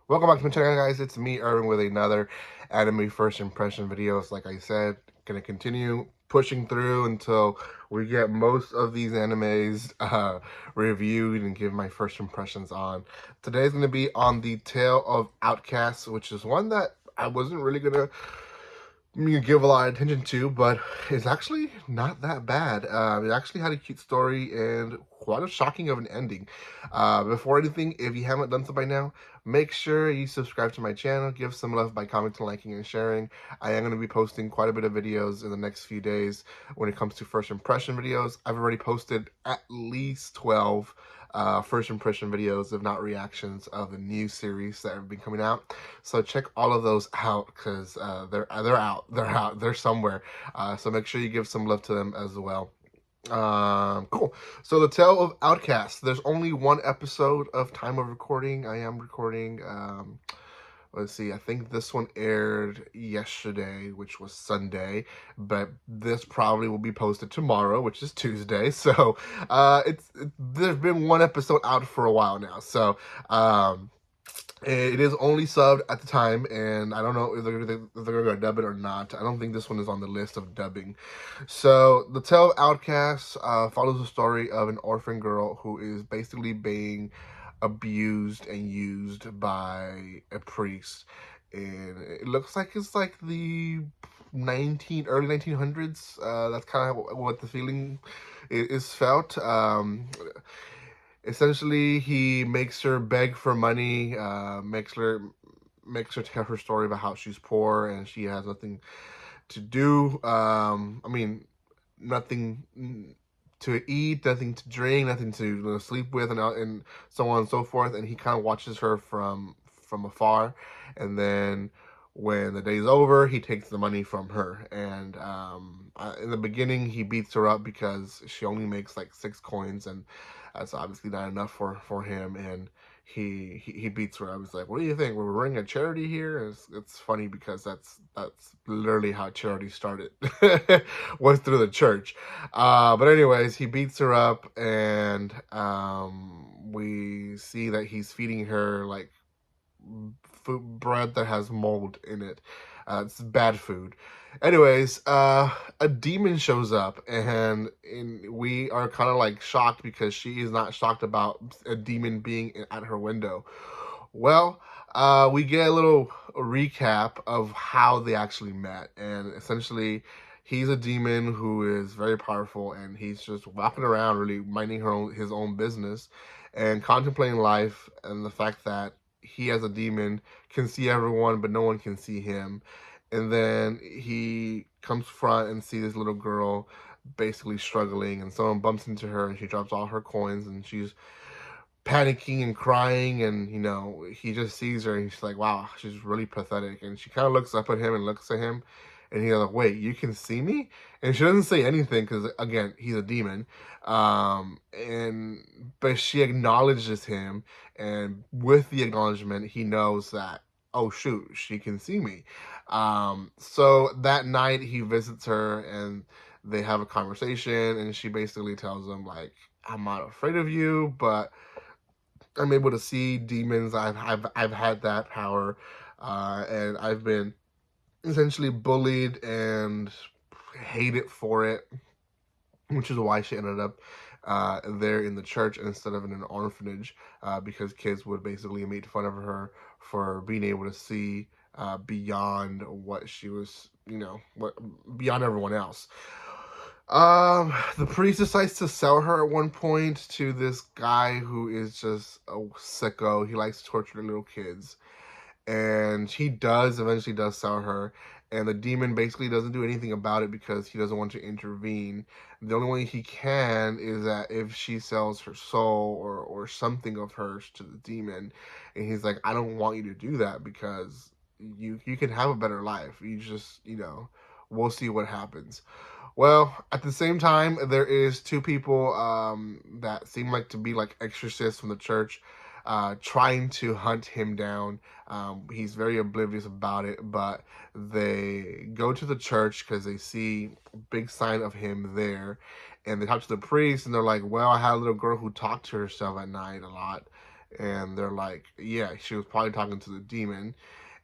Welcome back to my channel, guys. It's me, Irvin, with another anime first impression videos. Like I said, gonna continue pushing through until we get most of these animes reviewed and give my first impressions on. Today's gonna be on the Tale of Outcasts, which is one that I wasn't really gonna give a lot of attention to, but it's actually not that bad. It actually had a cute story and quite a shocking of an ending. Before anything, if you haven't done so by now, make sure you subscribe to my channel, give some love by commenting, liking, and sharing. I am going to be posting quite a bit of videos in the next few days when it comes to first impression videos. I've already posted at least 12 first impression videos, if not reactions, of the new series that have been coming out. So check all of those out because they're somewhere. So make sure you give some love to them as well. Cool. So the Tale of Outcasts. There's only one episode of time of recording. I am recording. Let's see. I think this one aired yesterday, which was Sunday, but this probably will be posted tomorrow, which is Tuesday. So, there's been one episode out for a while now. So, it is only subbed at the time, and I don't know if they're going to dub it or not. I don't think this one is on the list of dubbing. So, The Tale of Outcasts follows the story of an orphan girl who is basically being abused and used by a priest. And it looks like it's like the early 1900s. That's kind of what the feeling is felt. Essentially, he makes her beg for money, makes her tell her story about how she's poor and she has nothing to do. Nothing to eat, nothing to drink, nothing to sleep with, and so on and so forth. And he kind of watches her from afar, and then when the day's over, he takes the money from her. And in the beginning, he beats her up because she only makes like 6 coins, and that's obviously not enough for him. And he beats her. I was like, "What do you think? We're running a charity here." It's funny because that's literally how charity started, was through the church. But anyways, he beats her up, and we see that he's feeding her like bread that has mold in it. It's bad food. Anyways, a demon shows up, and we are kind of like shocked because she is not shocked about a demon being at her window. Well, we get a little recap of how they actually met, and essentially, he's a demon who is very powerful, and he's just walking around, really minding his own business, and contemplating life, and the fact that he as a demon can see everyone, but no one can see him. And then he comes front and sees this little girl basically struggling, and someone bumps into her, and she drops all her coins, and she's panicking and crying. And he just sees her, and she's like, wow, she's really pathetic. And she kind of looks up at him and looks at him, and he's like, wait, you can see me? And she doesn't say anything because, again, he's a demon. But she acknowledges him, and with the acknowledgement, he knows that, oh shoot, she can see me. So that night he visits her, and they have a conversation, and she basically tells him like, I'm not afraid of you, but I'm able to see demons. I've had that power, and I've been essentially bullied and hated for it, which is why she ended up there in the church instead of in an orphanage, because kids would basically make fun of her for being able to see beyond what she was, beyond everyone else. The priest decides to sell her at one point to this guy who is just a sicko. He likes to torture little kids, and he eventually does sell her, and the demon basically doesn't do anything about it because he doesn't want to intervene. The only way he can is that if she sells her soul or something of hers to the demon, and he's like, I don't want you to do that because you can have a better life. You just, we'll see what happens. Well, at the same time, there is two people that seem like to be like exorcists from the church, trying to hunt him down. He's very oblivious about it, but they go to the church because they see a big sign of him there, and they talk to the priest, and they're like, well, I had a little girl who talked to herself at night a lot, And they're like, yeah, she was probably talking to the demon.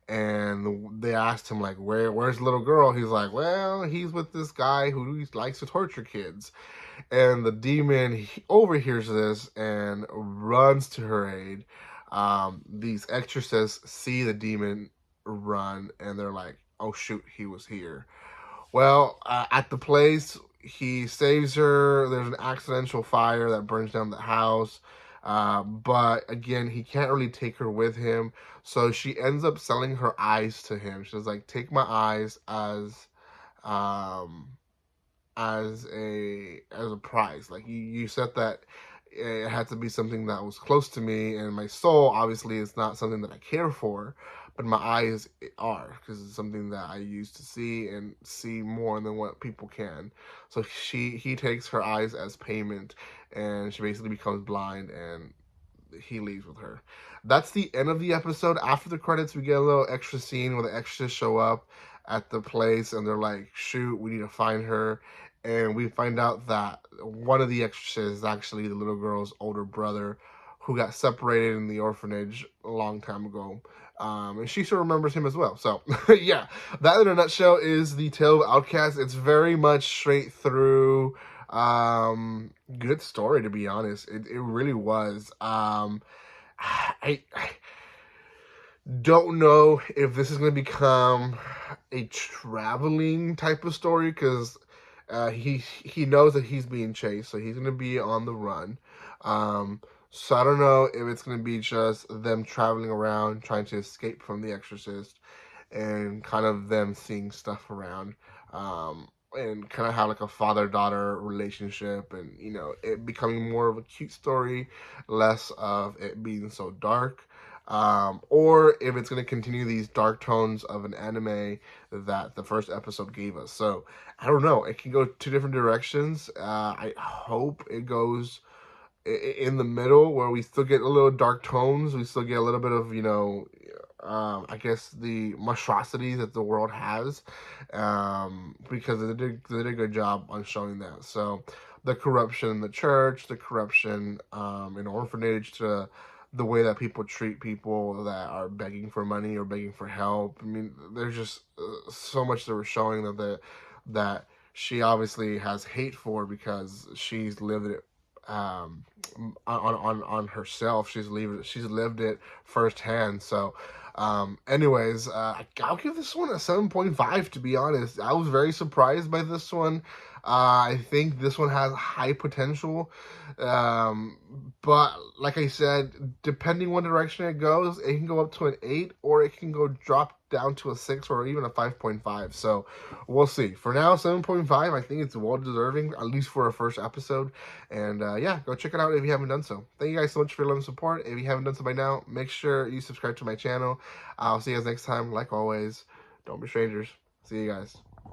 And they asked him, like, where's the little girl? He's like, well, he's with this guy who likes to torture kids. And the demon overhears this and runs to her aid. These exorcists see the demon run, and they're like, oh shoot, he was here. Well, at the place, he saves her. There's an accidental fire that burns down the house. But again, he can't really take her with him. So she ends up selling her eyes to him. She's like, take my eyes um, as a prize. Like you said that it had to be something that was close to me, and my soul obviously is not something that I care for, but my eyes are, because it's something that I used to see and see more than what people can. So he takes her eyes as payment, and she basically becomes blind, and he leaves with her. That's the end of the episode. After the credits, we get a little extra scene where the extras show up at the place, and they're like, shoot, we need to find her. And we find out that one of the extras is actually the little girl's older brother, who got separated in the orphanage a long time ago. And she still remembers him as well. So, yeah, that in a nutshell is the tale of Outcast. It's very much straight through. Good story, to be honest. It really was. I don't know if this is going to become a traveling type of story, because he knows that he's being chased, so he's going to be on the run. So I don't know if it's going to be just them traveling around trying to escape from the exorcist, and kind of them seeing stuff around. And kind of have like a father-daughter relationship, and it becoming more of a cute story, less of it being so dark. Or if it's going to continue these dark tones of an anime that the first episode gave us. So I don't know. It can go two different directions. I hope it goes in the middle, where we still get a little dark tones. We still get a little bit of, I guess, the monstrosities that the world has, because they did a good job on showing that. So the corruption in the church, the corruption in orphanage, to the way that people treat people that are begging for money or begging for help. I mean, there's just so much that we're showing that she obviously has hate for, because she's lived it on herself. She's lived it firsthand. So anyways, I'll give this one a 7.5, to be honest. I was very surprised by this one. I think this one has high potential, but like I said, depending what direction it goes, it can go up to an 8, or it can go drop down to a 6, or even a 5.5. So we'll see. For now, 7.5. I think it's well deserving, at least for a first episode. And yeah, go check it out if you haven't done so. Thank you guys so much for your love and support. If you haven't done so by now, make sure you subscribe to my channel. I'll see you guys next time. Like always, don't be strangers. See you guys.